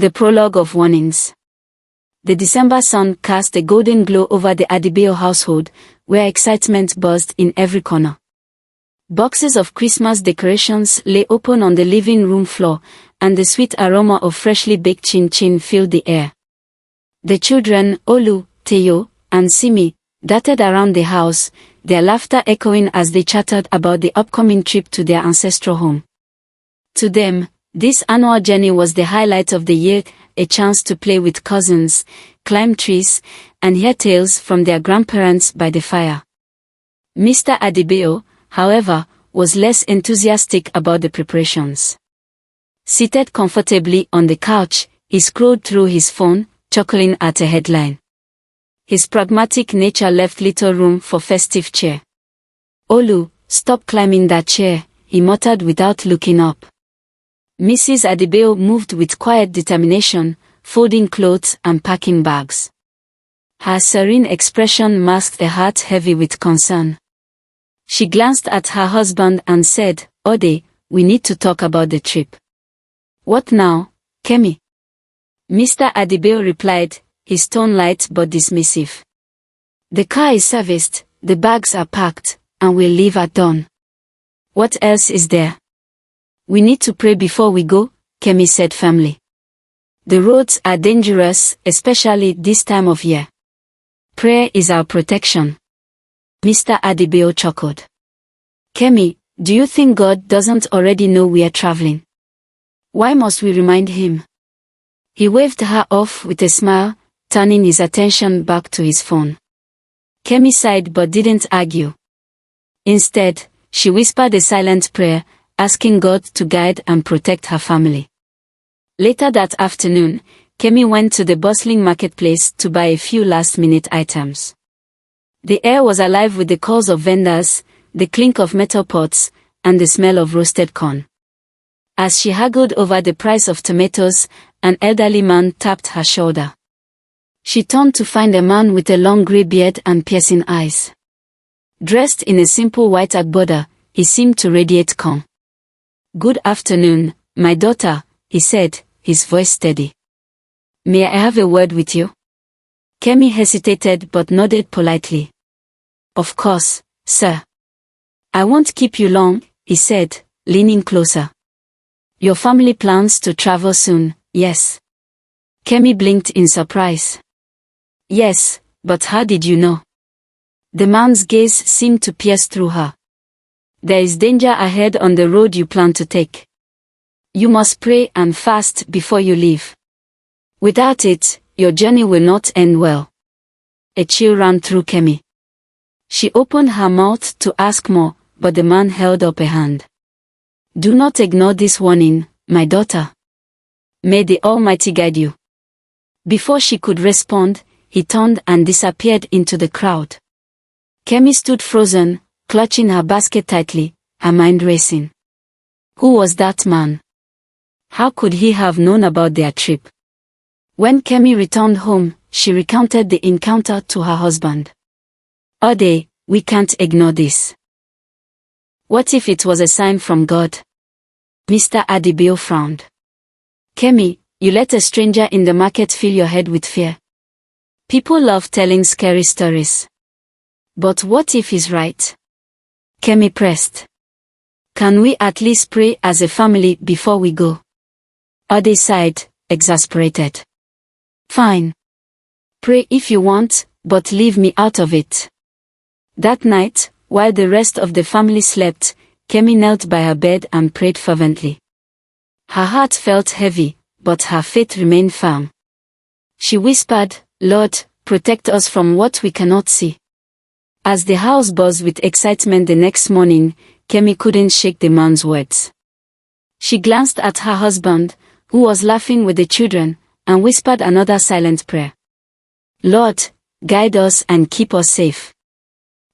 The prologue of warnings. The December sun cast a golden glow over the Adebayo household, where excitement buzzed in every corner. Boxes of Christmas decorations lay open on the living room floor, and the sweet aroma of freshly baked chin-chin filled the air. The children, Olu, Teo, and Simi, darted around the house, their laughter echoing as they chattered about the upcoming trip to their ancestral home. To them, this annual journey was the highlight of the year, a chance to play with cousins, climb trees, and hear tales from their grandparents by the fire. Mr. Adebayo, however, was less enthusiastic about the preparations. Seated comfortably on the couch, he scrolled through his phone, chuckling at a headline. His pragmatic nature left little room for festive cheer. "Olu, stop climbing that chair," he muttered without looking up. Mrs. Adebayo moved with quiet determination, folding clothes and packing bags. Her serene expression masked a heart heavy with concern. She glanced at her husband and said, "Ode, we need to talk about the trip." "What now, Kemi?" Mr. Adebayo replied, his tone light but dismissive. "The car is serviced, the bags are packed, and we'll leave at dawn. What else is there?" "We need to pray before we go," Kemi said firmly. "The roads are dangerous, especially this time of year. Prayer is our protection." Mr. Adebayo chuckled. "Kemi, do you think God doesn't already know we are traveling? Why must we remind him?" He waved her off with a smile, turning his attention back to his phone. Kemi sighed but didn't argue. Instead, she whispered a silent prayer, asking God to guide and protect her family. Later that afternoon, Kemi went to the bustling marketplace to buy a few last-minute items. The air was alive with the calls of vendors, the clink of metal pots, and the smell of roasted corn. As she haggled over the price of tomatoes, an elderly man tapped her shoulder. She turned to find a man with a long grey beard and piercing eyes. Dressed in a simple white agbada, he seemed to radiate calm. "Good afternoon, my daughter," he said, his voice steady. "May I have a word with you?" Kemi hesitated but nodded politely. "Of course, sir." "I won't keep you long," he said, leaning closer. "Your family plans to travel soon, yes?" Kemi blinked in surprise. "Yes, but how did you know?" The man's gaze seemed to pierce through her. "There is danger ahead on the road you plan to take. You must pray and fast before you leave. Without it, your journey will not end well." A chill ran through Kemi. She opened her mouth to ask more, but the man held up a hand. "Do not ignore this warning, my daughter. May the Almighty guide you." Before she could respond, he turned and disappeared into the crowd. Kemi stood frozen, clutching her basket tightly, her mind racing. Who was that man? How could he have known about their trip? When Kemi returned home, she recounted the encounter to her husband. "Ode, we can't ignore this. What if it was a sign from God?" Mr. Adebayo frowned. "Kemi, you let a stranger in the market fill your head with fear. People love telling scary stories. But what if he's right?" Kemi pressed. "Can we at least pray as a family before we go?" Ode sighed, exasperated. "Fine. Pray if you want, but leave me out of it." That night, while the rest of the family slept, Kemi knelt by her bed and prayed fervently. Her heart felt heavy, but her faith remained firm. She whispered, "Lord, protect us from what we cannot see." As the house buzzed with excitement the next morning, Kemi couldn't shake the man's words. She glanced at her husband, who was laughing with the children, and whispered another silent prayer. "Lord, guide us and keep us safe."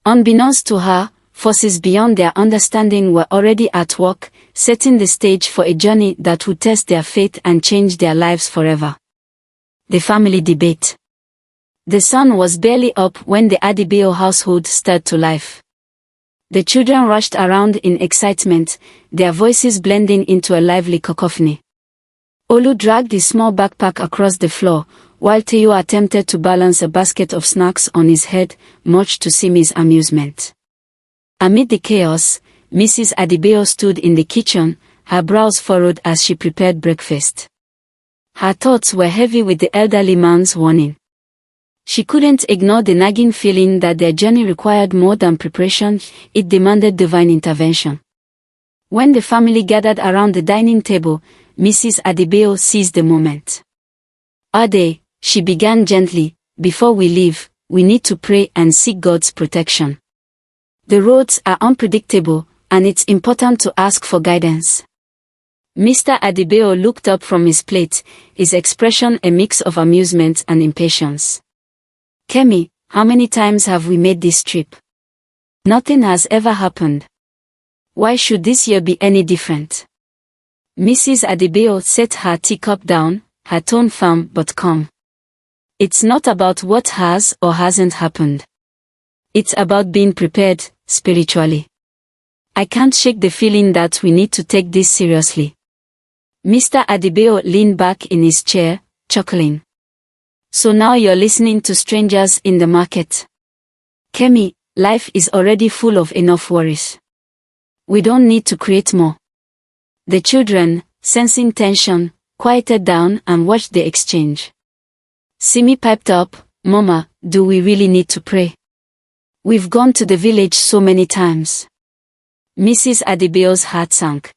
Unbeknownst to her, forces beyond their understanding were already at work, setting the stage for a journey that would test their faith and change their lives forever. The family debate. The sun was barely up when the Adebayo household stirred to life. The children rushed around in excitement, their voices blending into a lively cacophony. Olu dragged his small backpack across the floor, while Teo attempted to balance a basket of snacks on his head, much to Simi's amusement. Amid the chaos, Mrs. Adebayo stood in the kitchen, her brows furrowed as she prepared breakfast. Her thoughts were heavy with the elderly man's warning. She couldn't ignore the nagging feeling that their journey required more than preparation, it demanded divine intervention. When the family gathered around the dining table, Mrs. Adebayo seized the moment. "Ade," she began gently, "before we leave, we need to pray and seek God's protection. The roads are unpredictable, and it's important to ask for guidance." Mr. Adebayo looked up from his plate, his expression a mix of amusement and impatience. "Kemi, how many times have we made this trip? Nothing has ever happened. Why should this year be any different?" Mrs. Adebayo set her teacup down, her tone firm but calm. "It's not about what has or hasn't happened. It's about being prepared, spiritually. I can't shake the feeling that we need to take this seriously." Mr. Adebayo leaned back in his chair, chuckling. "So now you're listening to strangers in the market. Kemi, life is already full of enough worries. We don't need to create more." The children, sensing tension, quieted down and watched the exchange. Simi piped up, "Mama, do we really need to pray? We've gone to the village so many times." Mrs. Adebayo's heart sank.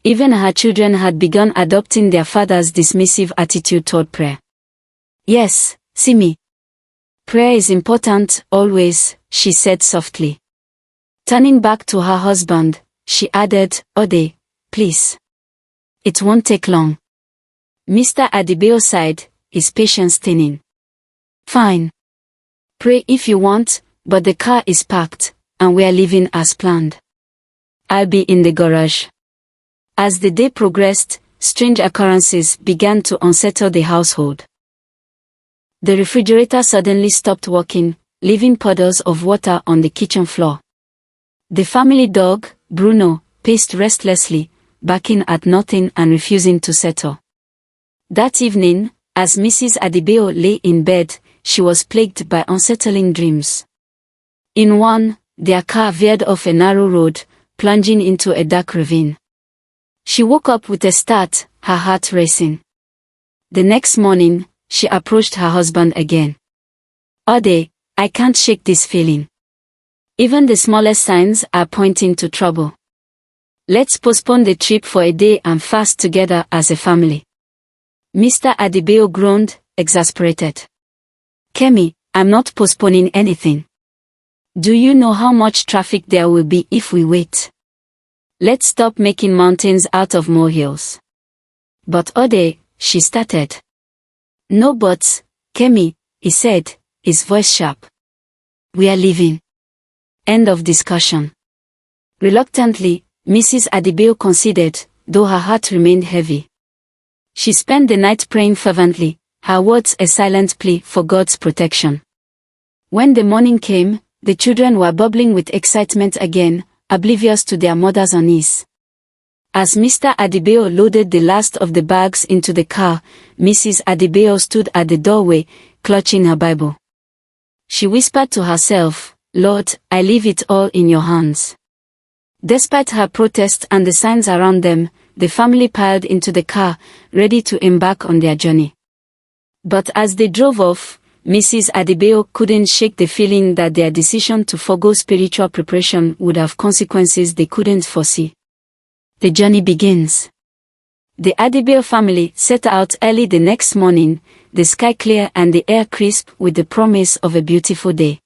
Even her children had begun adopting their father's dismissive attitude toward prayer. "Yes, Simi. Prayer is important, always," she said softly. Turning back to her husband, she added, "Ode, please. It won't take long." Mr. Adebayo sighed, his patience thinning. "Fine. Pray if you want, but the car is parked, and we are leaving as planned. I'll be in the garage." As the day progressed, strange occurrences began to unsettle the household. The refrigerator suddenly stopped working, leaving puddles of water on the kitchen floor. The family dog, Bruno, paced restlessly, barking at nothing and refusing to settle. That evening, as Mrs. Adebayo lay in bed, she was plagued by unsettling dreams. In one, their car veered off a narrow road, plunging into a dark ravine. She woke up with a start, her heart racing. The next morning, she approached her husband again. "Ode, I can't shake this feeling. Even the smallest signs are pointing to trouble. Let's postpone the trip for a day and fast together as a family." Mr. Adebayo groaned, exasperated. "Kemi, I'm not postponing anything. Do you know how much traffic there will be if we wait? Let's stop making mountains out of molehills." "But Ode," she started. "No buts, Kemi," he said, his voice sharp. "We are leaving. End of discussion." Reluctantly, Mrs. Adebayo conceded, though her heart remained heavy. She spent the night praying fervently, her words a silent plea for God's protection. When the morning came, the children were bubbling with excitement again, oblivious to their mother's unease. As Mr. Adebayo loaded the last of the bags into the car, Mrs. Adebayo stood at the doorway, clutching her Bible. She whispered to herself, "Lord, I leave it all in your hands." Despite her protest and the signs around them, the family piled into the car, ready to embark on their journey. But as they drove off, Mrs. Adebayo couldn't shake the feeling that their decision to forgo spiritual preparation would have consequences they couldn't foresee. The journey begins. The Adebayo family set out early the next morning, the sky clear and the air crisp with the promise of a beautiful day.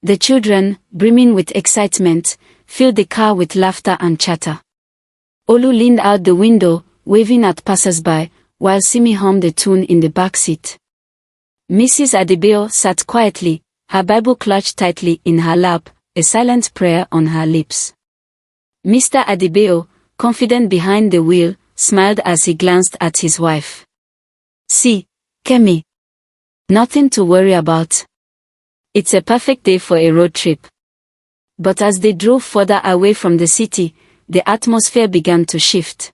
The children, brimming with excitement, filled the car with laughter and chatter. Olu leaned out the window, waving at passers-by, while Simi hummed a tune in the back seat. Mrs. Adebayo sat quietly, her Bible clutched tightly in her lap, a silent prayer on her lips. Mr. Adebayo, confident behind the wheel, smiled as he glanced at his wife. "See, Kemi. Nothing to worry about. It's a perfect day for a road trip." But as they drove further away from the city, the atmosphere began to shift.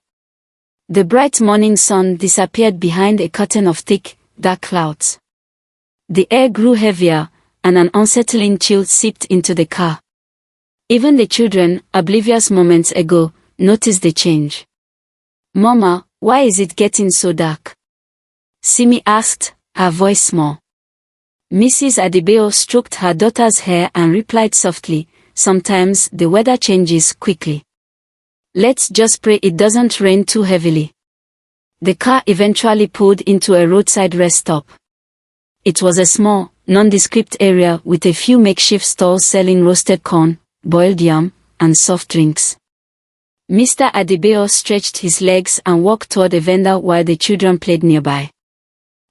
The bright morning sun disappeared behind a curtain of thick, dark clouds. The air grew heavier, and an unsettling chill seeped into the car. Even the children, oblivious moments ago, noticed the change. "Mama, why is it getting so dark?" Simi asked, her voice small. Mrs. Adebayo stroked her daughter's hair and replied softly, "Sometimes the weather changes quickly. Let's just pray it doesn't rain too heavily." The car eventually pulled into a roadside rest stop. It was a small, nondescript area with a few makeshift stalls selling roasted corn, boiled yam, and soft drinks. Mr. Adebayo stretched his legs and walked toward a vendor while the children played nearby.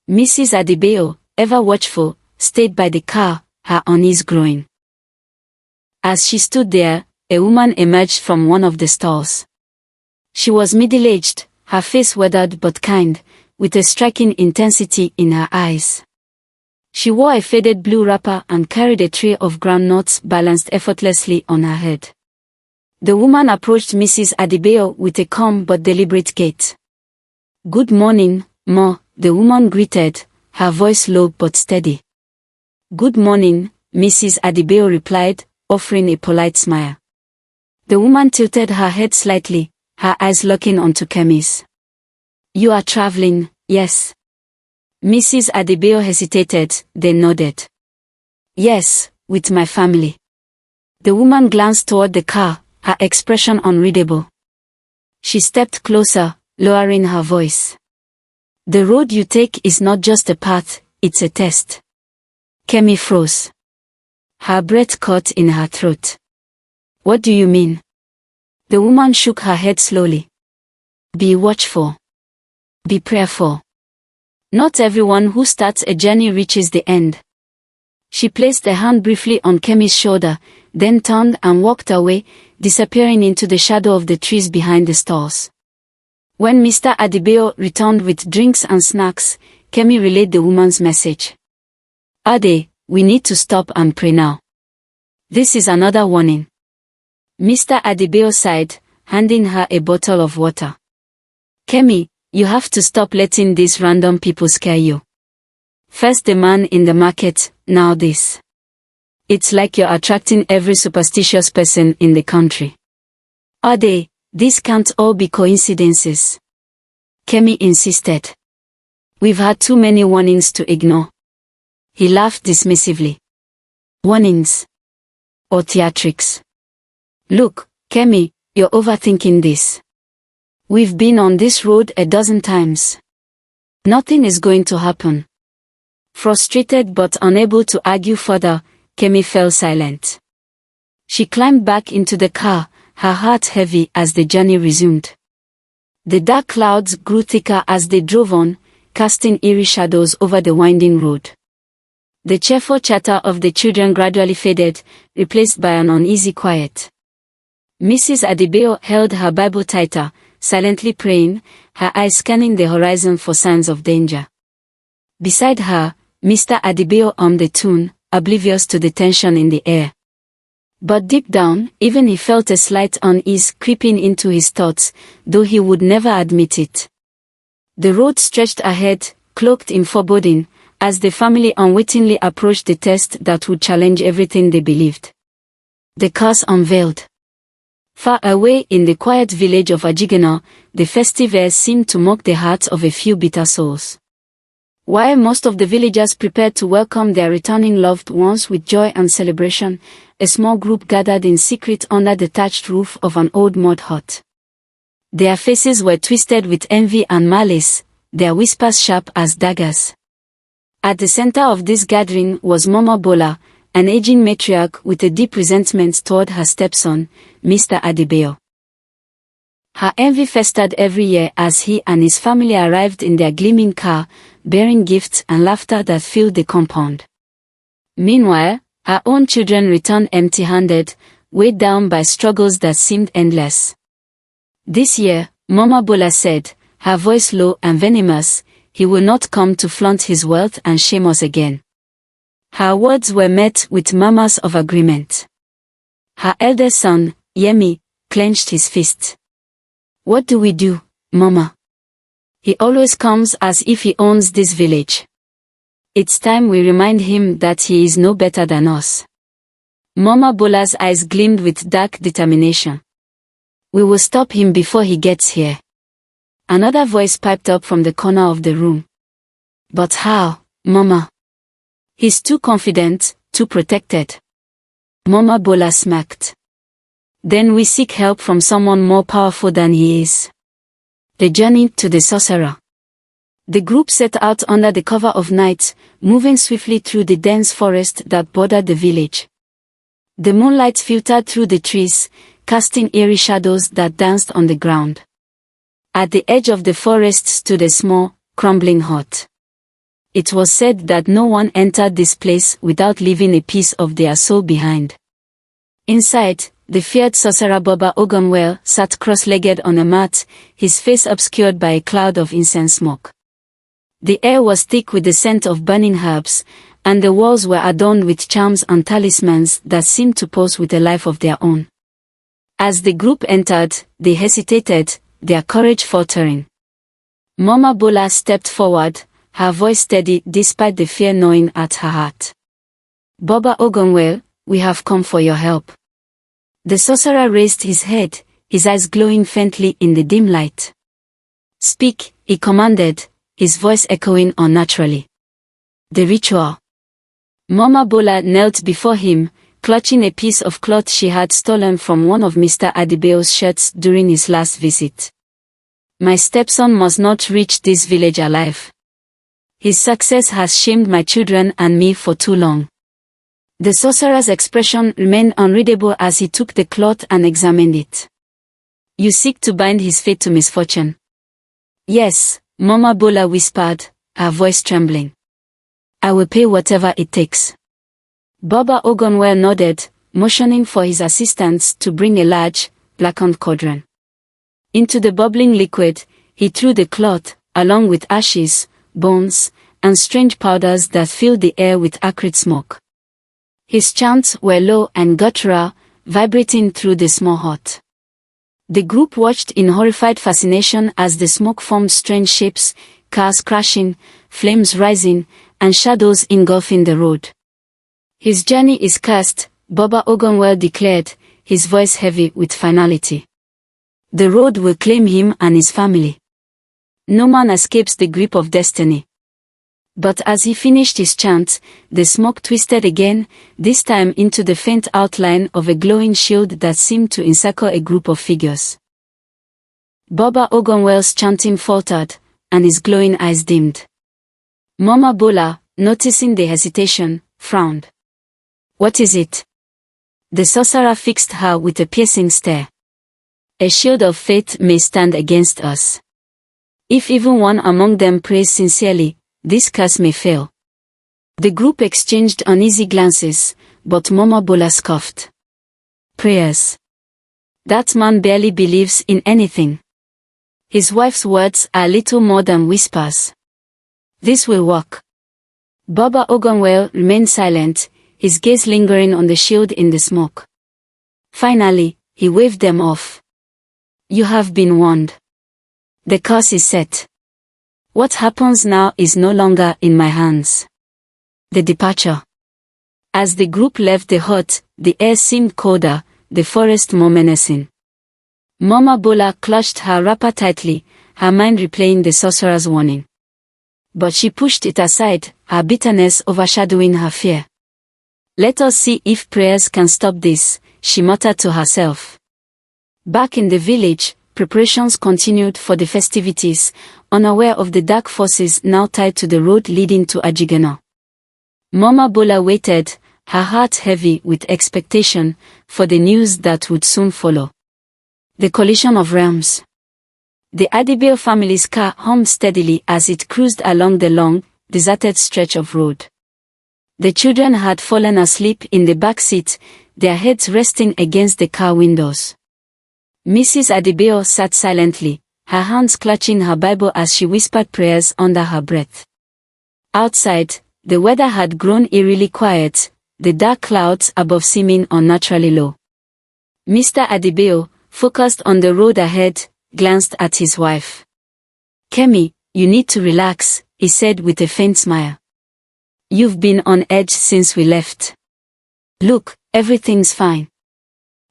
Mrs. Adebayo, ever watchful, stayed by the car, her unease growing. As she stood there, a woman emerged from one of the stalls. She was middle-aged, her face weathered but kind, with a striking intensity in her eyes. She wore a faded blue wrapper and carried a tray of groundnuts balanced effortlessly on her head. The woman approached Mrs. Adebayo with a calm but deliberate gait. "Good morning, Ma," the woman greeted, her voice low but steady. "Good morning," Mrs. Adebayo replied, offering a polite smile. The woman tilted her head slightly, her eyes locking onto Kemi's. "You are traveling, yes?" Mrs. Adebayo hesitated, then nodded. "Yes, with my family." The woman glanced toward the car, her expression unreadable. She stepped closer, lowering her voice. "The road you take is not just a path, it's a test." Kemi froze. Her breath caught in her throat. "What do you mean?" The woman shook her head slowly. "Be watchful. Be prayerful. Not everyone who starts a journey reaches the end." She placed a hand briefly on Kemi's shoulder, then turned and walked away, disappearing into the shadow of the trees behind the stalls. When Mr. Adebayo returned with drinks and snacks, Kemi relayed the woman's message. "Ade, we need to stop and pray now. This is another warning." Mr. Adebayo sighed, handing her a bottle of water. "Kemi, you have to stop letting these random people scare you. First the man in the market, now this. It's like you're attracting every superstitious person in the country." "Ade, these can't all be coincidences," Kemi insisted. "We've had too many warnings to ignore." He laughed dismissively. "Warnings? Or theatrics? Look, Kemi, you're overthinking this. We've been on this road a dozen times. Nothing is going to happen." Frustrated but unable to argue further, Kemi fell silent. She climbed back into the car, her heart heavy as the journey resumed. The dark clouds grew thicker as they drove on, casting eerie shadows over the winding road. The cheerful chatter of the children gradually faded, replaced by an uneasy quiet. Mrs. Adebayo held her Bible tighter, silently praying, her eyes scanning the horizon for signs of danger. Beside her, Mr. Adebayo hummed a tune, oblivious to the tension in the air. But deep down, even he felt a slight unease creeping into his thoughts, though he would never admit it. The road stretched ahead, cloaked in foreboding, as the family unwittingly approached the test that would challenge everything they believed. The cars unveiled. Far away in the quiet village of Ajigana, the festive air seemed to mock the hearts of a few bitter souls. While most of the villagers prepared to welcome their returning loved ones with joy and celebration, a small group gathered in secret under the thatched roof of an old mud hut. Their faces were twisted with envy and malice, their whispers sharp as daggers. At the center of this gathering was Mama Bola, an aging matriarch with a deep resentment toward her stepson, Mr. Adebayo. Her envy festered every year as he and his family arrived in their gleaming car, bearing gifts and laughter that filled the compound. Meanwhile, her own children returned empty-handed, weighed down by struggles that seemed endless. This year, Mama Bola said, her voice low and venomous, "He will not come to flaunt his wealth and shame us again." Her words were met with murmurs of agreement. Her eldest son, Yemi, clenched his fist. "What do we do, Mama?" He always comes as if he owns this village. It's time we remind him that he is no better than us. Mama Bola's eyes gleamed with dark determination. We will stop him before he gets here. Another voice piped up from the corner of the room. But how, Mama? He's too confident, too protected. Mama Bola smirked. Then we seek help from someone more powerful than he is. The journey to the sorcerer. The group set out under the cover of night, moving swiftly through the dense forest that bordered the village. The moonlight filtered through the trees, casting eerie shadows that danced on the ground. At the edge of the forest stood a small, crumbling hut. It was said that no one entered this place without leaving a piece of their soul behind. Inside, the feared sorcerer Baba Ogunwell sat cross-legged on a mat, his face obscured by a cloud of incense smoke. The air was thick with the scent of burning herbs, and the walls were adorned with charms and talismans that seemed to pose with a life of their own. As the group entered, they hesitated, their courage faltering. Mama Bola stepped forward, her voice steady despite the fear gnawing at her heart. Baba Ogunwell, we have come for your help. The sorcerer raised his head, his eyes glowing faintly in the dim light. Speak, he commanded, his voice echoing unnaturally. The ritual. Mama Bola knelt before him, clutching a piece of cloth she had stolen from one of Mr. Adebayo's shirts during his last visit. My stepson must not reach this village alive. His success has shamed my children and me for too long. The sorcerer's expression remained unreadable as he took the cloth and examined it. You seek to bind his fate to misfortune. Yes, Mama Bola whispered, her voice trembling. I will pay whatever it takes. Baba Ogunwell nodded, motioning for his assistants to bring a large, blackened cauldron. Into the bubbling liquid, he threw the cloth, along with ashes, bones, and strange powders that filled the air with acrid smoke. His chants were low and guttural, vibrating through the small hut. The group watched in horrified fascination as the smoke formed strange shapes, cars crashing, flames rising, and shadows engulfing the road. His journey is cursed, Baba Ogunwell declared, his voice heavy with finality. The road will claim him and his family. No man escapes the grip of destiny. But as he finished his chant, the smoke twisted again, this time into the faint outline of a glowing shield that seemed to encircle a group of figures. Baba Ogunwell's chanting faltered, and his glowing eyes dimmed. Mama Bola, noticing the hesitation, frowned. What is it? The sorcerer fixed her with a piercing stare. A shield of faith may stand against us. If even one among them prays sincerely, this curse may fail. The group exchanged uneasy glances, but Mama Bola scoffed. Prayers. That man barely believes in anything. His wife's words are little more than whispers. This will work. Baba Ogunwell remained silent, his gaze lingering on the shield in the smoke. Finally, he waved them off. You have been warned. The curse is set. What happens now is no longer in my hands. The departure. As the group left the hut, the air seemed colder, the forest more menacing. Mama Bola clutched her wrapper tightly, her mind replaying the sorcerer's warning. But she pushed it aside, her bitterness overshadowing her fear. Let us see if prayers can stop this, she muttered to herself. Back in the village, preparations continued for the festivities, unaware of the dark forces now tied to the road leading to Ajigana. Mama Bola waited, her heart heavy with expectation, for the news that would soon follow. The collision of realms. The Adebayo family's car hummed steadily as it cruised along the long, deserted stretch of road. The children had fallen asleep in the back seat, their heads resting against the car windows. Mrs. Adebayo sat silently, her hands clutching her Bible as she whispered prayers under her breath. Outside, the weather had grown eerily quiet, the dark clouds above seeming unnaturally low. Mr. Adebayo, focused on the road ahead, glanced at his wife. Kemi, you need to relax, he said with a faint smile. You've been on edge since we left. Look, everything's fine.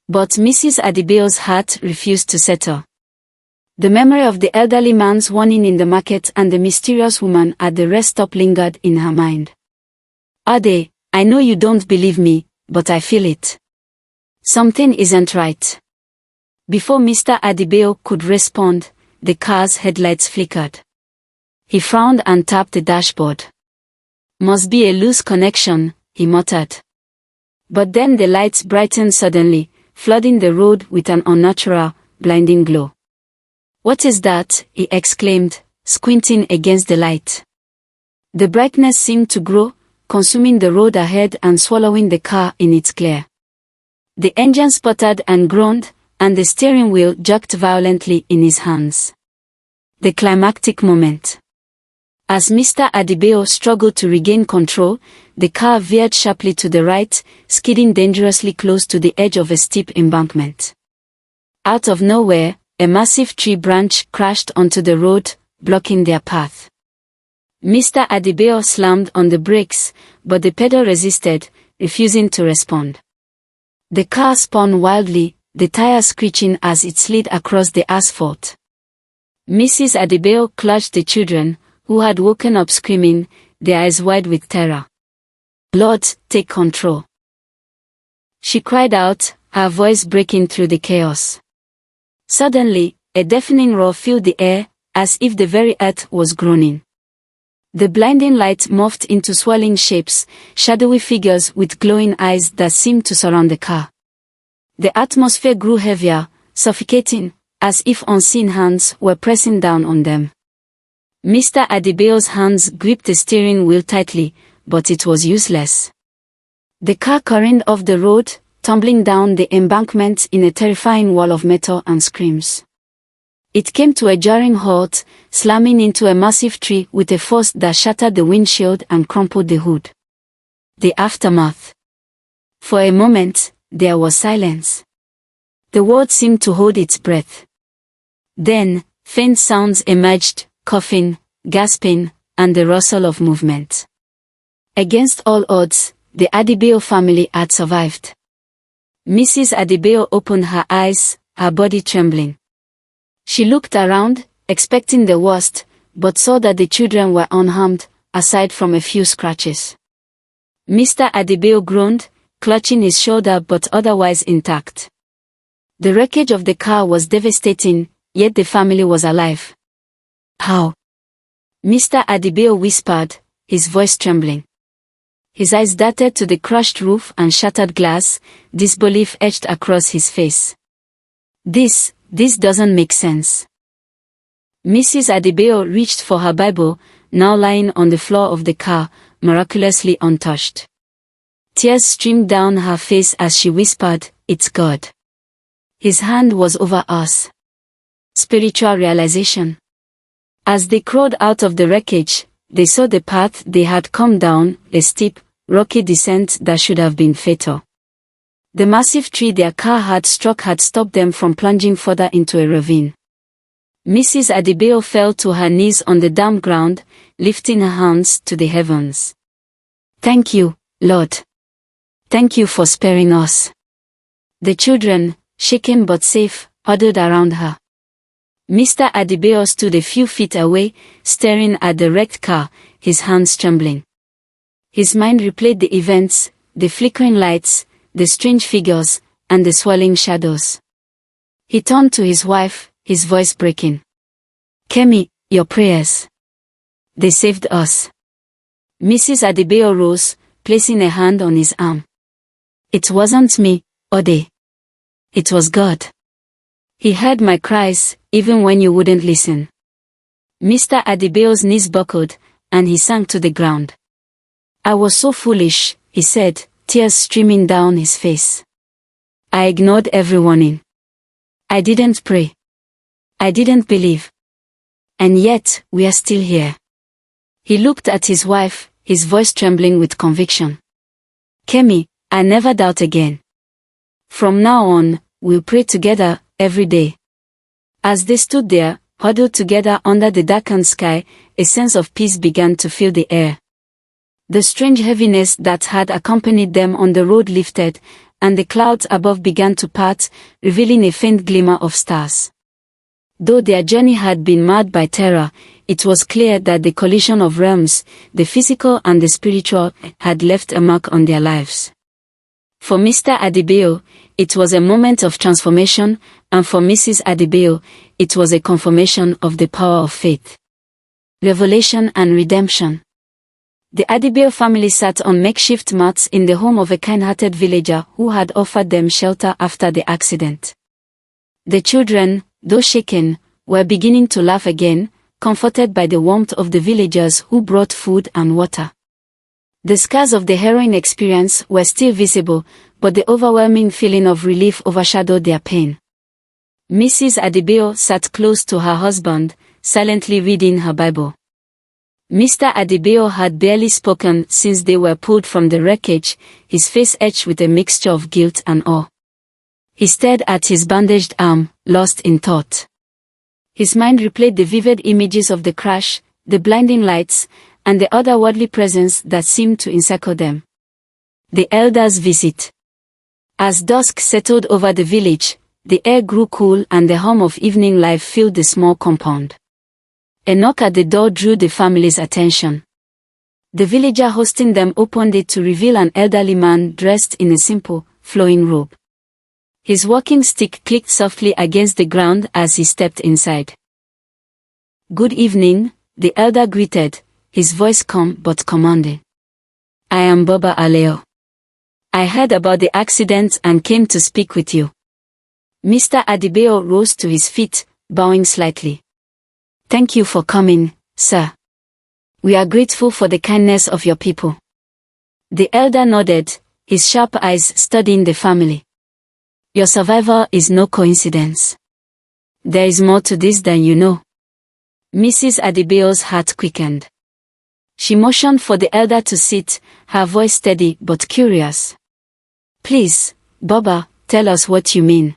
But Mrs. Adebayo's heart refused to settle. The memory of the elderly man's warning in the market and the mysterious woman at the rest stop lingered in her mind. Ade, I know you don't believe me, but I feel it. Something isn't right. Before Mr. Adebayo could respond, the car's headlights flickered. He frowned and tapped the dashboard. Must be a loose connection, he muttered. But then the lights brightened suddenly, flooding the road with an unnatural, blinding glow. What is that? He exclaimed, squinting against the light. The brightness seemed to grow, consuming the road ahead and swallowing the car in its glare. The engine sputtered and groaned, and the steering wheel jerked violently in his hands. The climactic moment. As Mr. Adebayo struggled to regain control, the car veered sharply to the right, skidding dangerously close to the edge of a steep embankment. Out of nowhere, a massive tree branch crashed onto the road, blocking their path. Mr. Adebayo slammed on the brakes, but the pedal resisted, refusing to respond. The car spun wildly, the tires screeching as it slid across the asphalt. Mrs. Adebayo clutched the children, who had woken up screaming, their eyes wide with terror. Lord, take control. She cried out, her voice breaking through the chaos. Suddenly, a deafening roar filled the air, as if the very earth was groaning. The blinding light morphed into swirling shapes, shadowy figures with glowing eyes that seemed to surround the car. The atmosphere grew heavier, suffocating, as if unseen hands were pressing down on them. Mr. Adebayo's hands gripped the steering wheel tightly, but it was useless. The car careened off the road, tumbling down the embankment in a terrifying wall of metal and screams. It came to a jarring halt, slamming into a massive tree with a force that shattered the windshield and crumpled the hood. The aftermath. For a moment, there was silence. The world seemed to hold its breath. Then, faint sounds emerged, coughing, gasping, and the rustle of movement. Against all odds, the Adebayo family had survived. Mrs. Adebayo opened her eyes, her body trembling. She looked around, expecting the worst, but saw that the children were unharmed, aside from a few scratches. Mr. Adebayo groaned, clutching his shoulder but otherwise intact. The wreckage of the car was devastating, yet the family was alive. How? Mr. Adebayo whispered, his voice trembling. His eyes darted to the crushed roof and shattered glass, disbelief etched across his face. This doesn't make sense. Mrs. Adebayo reached for her Bible, now lying on the floor of the car, miraculously untouched. Tears streamed down her face as she whispered, "It's God. His hand was over us." Spiritual realization. As they crawled out of the wreckage, they saw the path they had come down, a steep, rocky descent that should have been fatal. The massive tree their car had struck had stopped them from plunging further into a ravine. Mrs. Adebayo fell to her knees on the damp ground, lifting her hands to the heavens. "Thank you, Lord. Thank you for sparing us." The children, shaken but safe, huddled around her. Mr. Adebayo stood a few feet away, staring at the wrecked car, his hands trembling. His mind replayed the events, the flickering lights, the strange figures, and the swirling shadows. He turned to his wife, his voice breaking. "Kemi, your prayers. They saved us." Mrs. Adebayo rose, placing a hand on his arm. "It wasn't me, Ode. It was God. He heard my cries, even when you wouldn't listen." Mr. Adebayo's knees buckled, and he sank to the ground. "I was so foolish," he said, tears streaming down his face. "I ignored every warning. I didn't pray. I didn't believe. And yet, we are still here." He looked at his wife, his voice trembling with conviction. "Kemi, I never doubt again. From now on, we'll pray together, every day." As they stood there, huddled together under the darkened sky, a sense of peace began to fill the air. The strange heaviness that had accompanied them on the road lifted, and the clouds above began to part, revealing a faint glimmer of stars. Though their journey had been marred by terror, it was clear that the collision of realms, the physical and the spiritual, had left a mark on their lives. For Mr. Adebayo, it was a moment of transformation, and for Mrs. Adebayo, it was a confirmation of the power of faith, revelation and redemption. The Adebayo family sat on makeshift mats in the home of a kind-hearted villager who had offered them shelter after the accident. The children, though shaken, were beginning to laugh again, comforted by the warmth of the villagers who brought food and water. The scars of the harrowing experience were still visible, but the overwhelming feeling of relief overshadowed their pain. Mrs. Adebayo sat close to her husband, silently reading her Bible. Mr. Adebayo had barely spoken since they were pulled from the wreckage, his face etched with a mixture of guilt and awe. He stared at his bandaged arm, lost in thought. His mind replayed the vivid images of the crash, the blinding lights, and the otherworldly presence that seemed to encircle them. The elders' visit. As dusk settled over the village, the air grew cool and the hum of evening life filled the small compound. A knock at the door drew the family's attention. The villager hosting them opened it to reveal an elderly man dressed in a simple, flowing robe. His walking stick clicked softly against the ground as he stepped inside. "Good evening," the elder greeted, his voice calm but commanding. "I am Baba Aleo. I heard about the accident and came to speak with you." Mr. Adebayo rose to his feet, bowing slightly. "Thank you for coming, sir. We are grateful for the kindness of your people." The elder nodded, his sharp eyes studying the family. "Your survival is no coincidence. There is more to this than you know." Mrs. Adebayo's heart quickened. She motioned for the elder to sit, her voice steady but curious. "Please, Baba, tell us what you mean."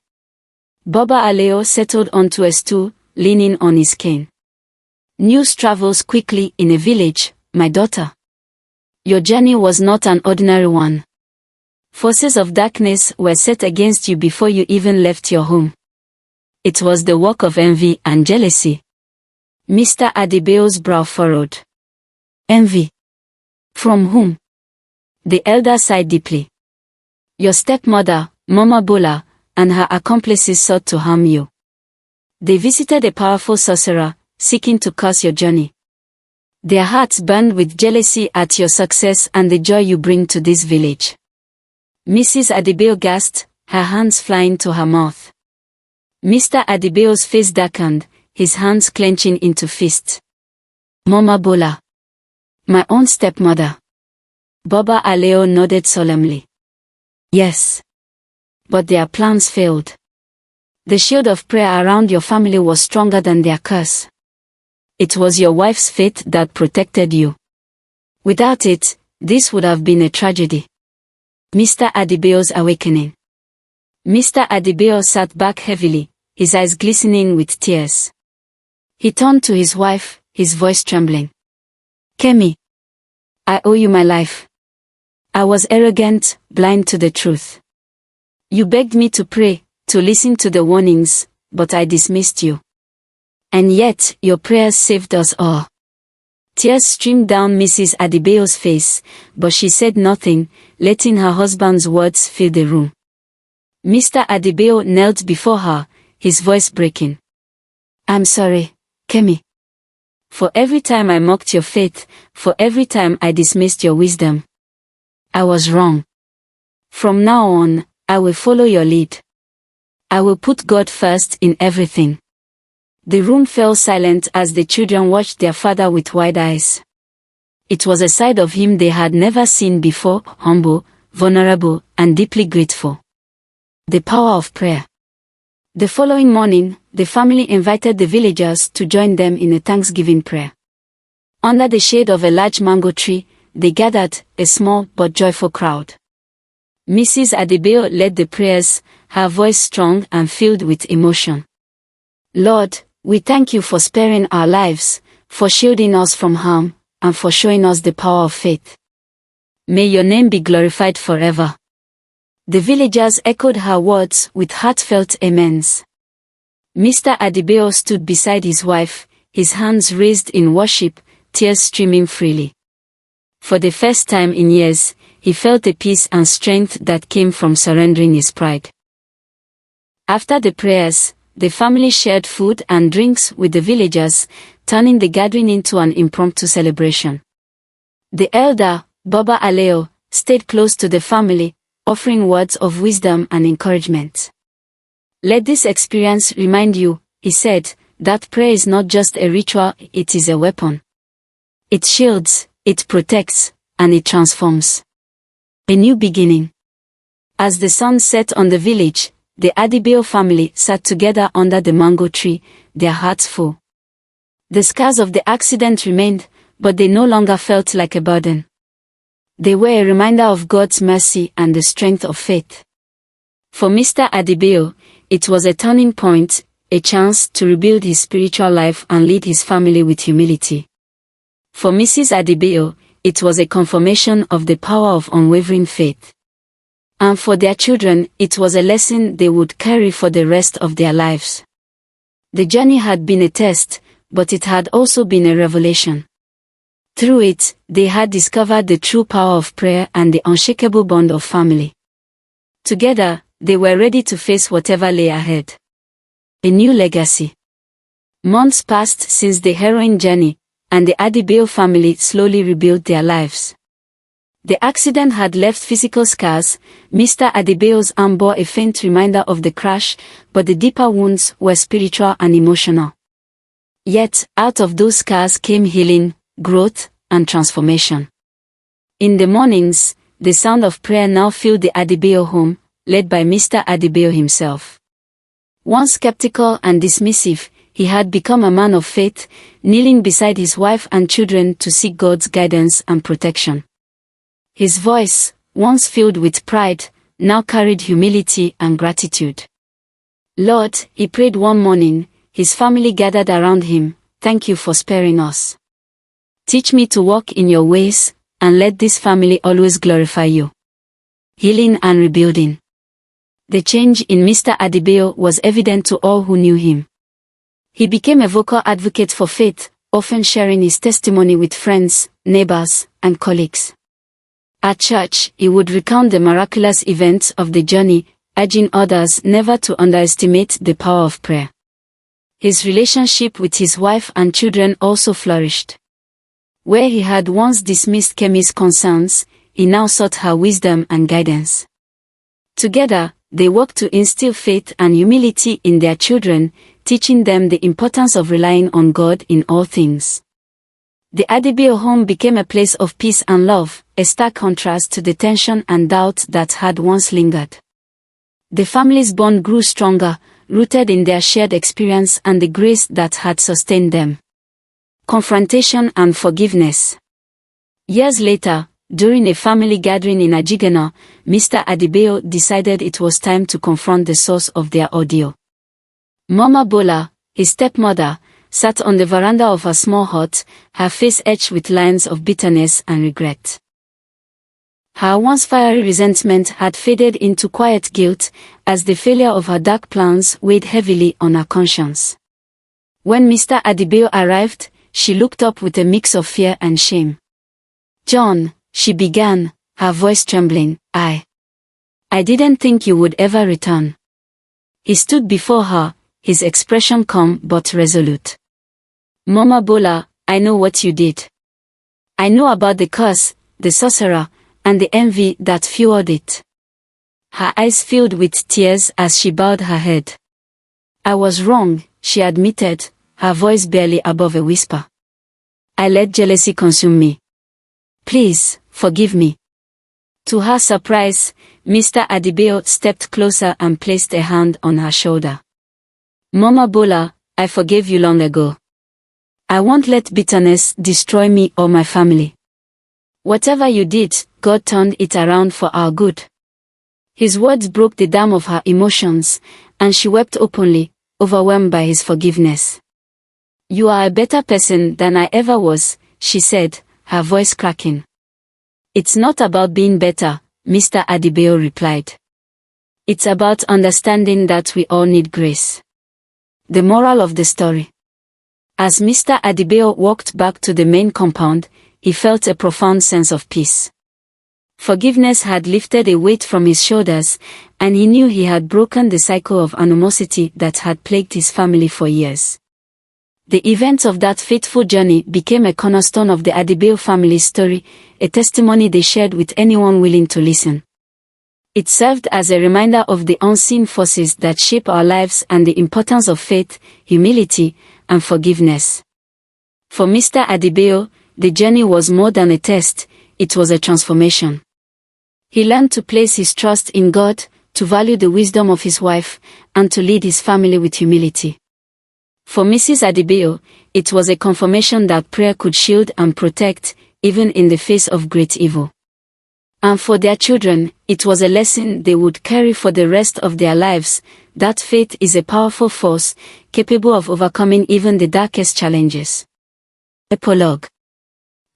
Baba Aleo settled onto a stool, leaning on his cane. "News travels quickly in a village, my daughter. Your journey was not an ordinary one. Forces of darkness were set against you before you even left your home. It was the work of envy and jealousy." Mr. Adebayo's brow furrowed. "Envy? From whom?" The elder sighed deeply. "Your stepmother, Mama Bola, and her accomplices sought to harm you. They visited a powerful sorcerer, seeking to curse your journey. Their hearts burned with jealousy at your success and the joy you bring to this village." Mrs. Adebayo gasped, her hands flying to her mouth. Mr. Adebayo's face darkened, his hands clenching into fists. "Mama Bola. My own stepmother." Baba Aleo nodded solemnly. "Yes. But their plans failed. The shield of prayer around your family was stronger than their curse. It was your wife's faith that protected you. Without it, this would have been a tragedy." Mr. Adebayo's awakening. Mr. Adebayo sat back heavily, his eyes glistening with tears. He turned to his wife, his voice trembling. "Kemi, I owe you my life. I was arrogant, blind to the truth. You begged me to pray, to listen to the warnings, but I dismissed you. And yet, your prayers saved us all." Tears streamed down Mrs. Adebayo's face, but she said nothing, letting her husband's words fill the room. Mr. Adebayo knelt before her, his voice breaking. "I'm sorry, Kemi. For every time I mocked your faith, for every time I dismissed your wisdom. I was wrong. From now on, I will follow your lead. I will put God first in everything." The room fell silent as the children watched their father with wide eyes. It was a side of him they had never seen before, humble, vulnerable, and deeply grateful. The power of prayer. The following morning, the family invited the villagers to join them in a Thanksgiving prayer. Under the shade of a large mango tree, they gathered, a small but joyful crowd. Mrs. Adebayo led the prayers, her voice strong and filled with emotion. "Lord, We thank you for sparing our lives, for shielding us from harm, and for showing us the power of faith. May your name be glorified forever. The villagers echoed her words with heartfelt amens. Mr. Adebayo stood beside his wife, his hands raised in worship, tears streaming freely. For the first time in years, he felt the peace and strength that came from surrendering his pride. After the prayers, the family shared food and drinks with the villagers, turning the gathering into an impromptu celebration. The elder, Baba Aleo, stayed close to the family, offering words of wisdom and encouragement. Let this experience remind you, he said, that prayer is not just a ritual, it is a weapon. It shields, it protects, and it transforms. A new beginning. As the sun set on the village, the Adebayo family sat together under the mango tree, their hearts full. The scars of the accident remained, but they no longer felt like a burden. They were a reminder of God's mercy and the strength of faith. For Mr. Adebayo, it was a turning point, a chance to rebuild his spiritual life and lead his family with humility. For Mrs. Adebayo, it was a confirmation of the power of unwavering faith. And for their children, it was a lesson they would carry for the rest of their lives. The journey had been a test, but it had also been a revelation. Through it, they had discovered the true power of prayer and the unshakable bond of family. Together, they were ready to face whatever lay ahead. A new legacy. Months passed since the harrowing journey, and the Adebayo family slowly rebuilt their lives. The accident had left physical scars. Mr. Adebayo's arm bore a faint reminder of the crash, but the deeper wounds were spiritual and emotional. Yet, out of those scars came healing, growth, and transformation. In the mornings, the sound of prayer now filled the Adebayo home, led by Mr. Adebayo himself. Once skeptical and dismissive, he had become a man of faith, kneeling beside his wife and children to seek God's guidance and protection. His voice, once filled with pride, now carried humility and gratitude. Lord, he prayed one morning, his family gathered around him, thank you for sparing us. Teach me to walk in your ways, and let this family always glorify you. Healing and rebuilding. The change in Mr. Adebayo was evident to all who knew him. He became a vocal advocate for faith, often sharing his testimony with friends, neighbors, and colleagues. At church, he would recount the miraculous events of the journey, urging others never to underestimate the power of prayer. His relationship with his wife and children also flourished. Where he had once dismissed Kemi's concerns, he now sought her wisdom and guidance. Together, they worked to instill faith and humility in their children, teaching them the importance of relying on God in all things. The Adebayo home became a place of peace and love, a stark contrast to the tension and doubt that had once lingered. The family's bond grew stronger, rooted in their shared experience and the grace that had sustained them. Confrontation and forgiveness. Years later, during a family gathering in Ajigana, Mr. Adebayo decided it was time to confront the source of their ordeal. Mama Bola, his stepmother, sat on the veranda of her small hut, her face etched with lines of bitterness and regret. Her once fiery resentment had faded into quiet guilt, as the failure of her dark plans weighed heavily on her conscience. When Mr. Adebayo arrived, she looked up with a mix of fear and shame. "John," she began, her voice trembling, I didn't think you would ever return." He stood before her, his expression calm but resolute. "Mama Bola, I know what you did. I know about the curse, the sorcerer, and the envy that fueled it." Her eyes filled with tears as she bowed her head. "I was wrong," she admitted, her voice barely above a whisper. "I let jealousy consume me. Please, forgive me." To her surprise, Mr. Adebayo stepped closer and placed a hand on her shoulder. "Mama Bola, I forgave you long ago. I won't let bitterness destroy me or my family. Whatever you did, God turned it around for our good." His words broke the dam of her emotions, and she wept openly, overwhelmed by his forgiveness. "You are a better person than I ever was," she said, her voice cracking. "It's not about being better," Mr. Adebayo replied. "It's about understanding that we all need grace." The moral of the story. As Mr. Adebayo walked back to the main compound, he felt a profound sense of peace. Forgiveness had lifted a weight from his shoulders, and he knew he had broken the cycle of animosity that had plagued his family for years. The events of that fateful journey became a cornerstone of the Adebayo family's story, a testimony they shared with anyone willing to listen. It served as a reminder of the unseen forces that shape our lives and the importance of faith, humility, and forgiveness. For Mr. Adebayo, the journey was more than a test, it was a transformation. He learned to place his trust in God, to value the wisdom of his wife, and to lead his family with humility. For Mrs. Adebayo, it was a confirmation that prayer could shield and protect, even in the face of great evil. And for their children, it was a lesson they would carry for the rest of their lives, that faith is a powerful force, capable of overcoming even the darkest challenges. Epilogue.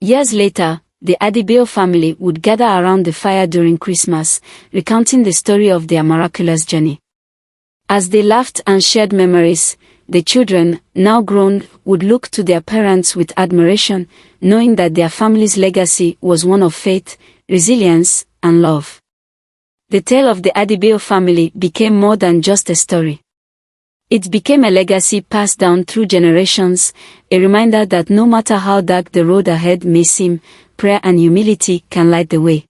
Years later, the Adebayo family would gather around the fire during Christmas, recounting the story of their miraculous journey. As they laughed and shared memories, the children, now grown, would look to their parents with admiration, knowing that their family's legacy was one of faith, resilience, and love. The tale of the Adebayo family became more than just a story. It became a legacy passed down through generations, a reminder that no matter how dark the road ahead may seem, prayer and humility can light the way.